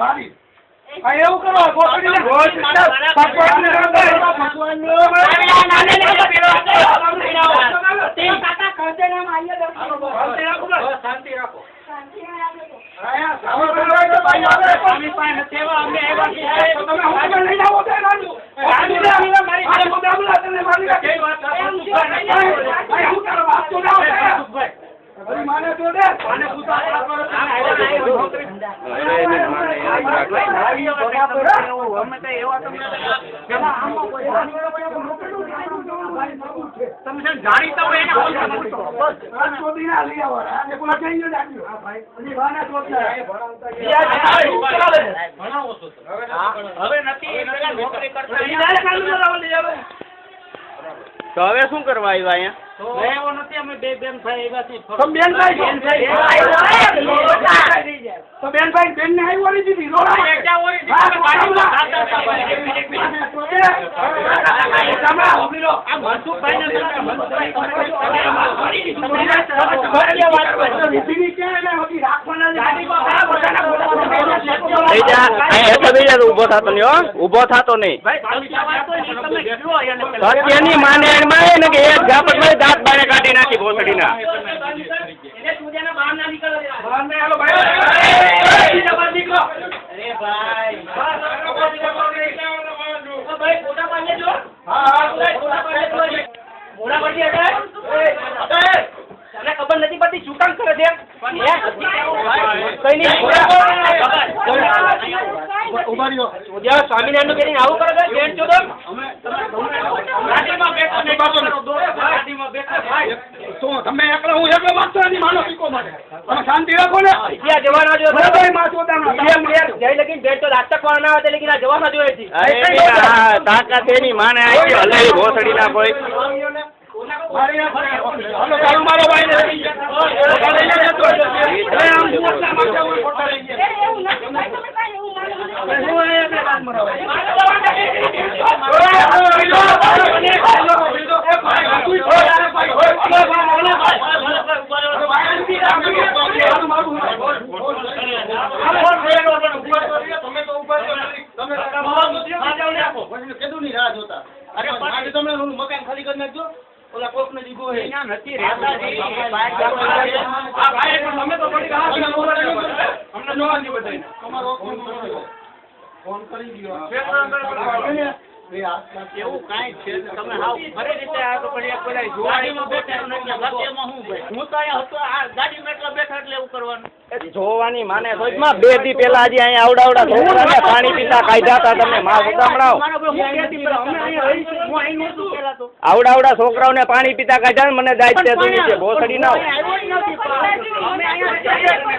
મારી આ એવું કરો ગોઠડીને રોજ ભગવાનને કાકા ખર્ચે નામ આઈએ શાંતિ રાખો આયા સાવર કરો ભાઈ આપણે સ્વામી પાસે સેવા અમે આવ્યા છીએ તમે હું લઈ જાવો કે રાજુ મારી મુદ્દામલા તને મારી કે વાત ભાઈ હું તારો વાત તો ના ભાઈ અરે માને તો દે માને પૂછા આપણા પર અમે તો એવા તમને પેલા આમાં કોઈ તમે જાણીતા હોય એને બસ આ ચોદી ના લઈ આવો આ કોલા કઈ ન જાણ્યું હા ભાઈ અને વાના ચોદના ભણાવો છો હવે નથી પેલા નોકરી કરતા ઈદારે ચાલુ કરાવો લઈ આવે તો હવે શું કરવા આવ્યા અહીંયા એવો નથી અમે બે બેન ભાઈ આવ્યા છીએ તો બેન બેન ને આવ્યો નથી દીધી રોડા એકજા હોય તમે ઉભી રહો આ મનસુખભાઈ ને ઉભો થતો નહીં હો ઉભો થતો નહીં સત્યની માને ને કે એક ઝાપટ માં દાંત બારે કાઢી નાખી ભોસડીના એને સૂર્યના બહાર ના નીકળો બહાર ના હાલો ભાઈ બીજા નીકળો અરે ભાઈ ભાઈ ફોટા પાડને જો હા ફોટા પાડને જો મોડા પડતી હતા તને ખબર નથી પડતી શું કામ કરે છે કઈ નહીં ઉભા રહ્યો સૂર્ય સ્વામિનારાયણ કરીને આવું કરે છે બેન ચોદો અમે ગાડીમાં બેઠો નહીં બાપો ગાડીમાં બેઠા ભાઈ શું તમે એકલા હું એકલો વાંચતો નથી માનો પીકો માટે તમે શાંતિ રાખો ને ત્યાં જવાના જો ભાઈ માં ચોદાના જઈ લગીન બેઠ તો રાતક ના આવે લેકિન આ જવાના જોઈએ છે તાકાત એની માને આવી હલે ભોસડી ના કોઈ હાલો ચાલુ મારો ભાઈ ને આમ મોટલા માં ફોટા લઈ મકાન ખાલી કરી નાખજો ઓલા કોક ને દીધું હે ના નથી રહેતા તમે તો થોડી અમને જોવા નહીં બધાય તમારો ફોન કરી દીયો એવું કાઈ છે તમે હાવ ફરી રીતે આ તો પણ એક પેલા ગાડીમાં બેઠા નથી એમાં હું ભાઈ હું તો અહીંયા હતો આ ગાડીમાં એટલા બેઠા એટલે એવું કરવાનું જોવાની માને સોચમાં બે દી પેલા હજી અહીંયા આવડા છોકરાને પાણી પીતા કાઢ્યા હતા તમે માં ઉતામણાઓ આવડા છોકરાઓને પાણી પીતા કાઢ્યા મને દાયિત્વ તું નીચે ભોસડી ના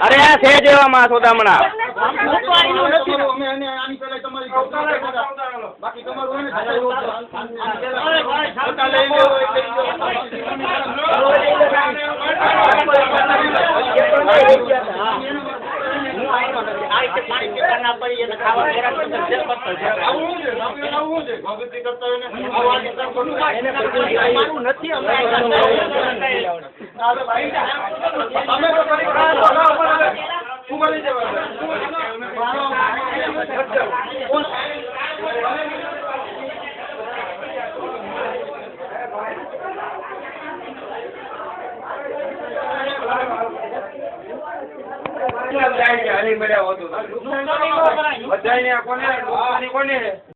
અરે આ છે જેવા માં સોદામણા બાકી તમારું બધાને કોને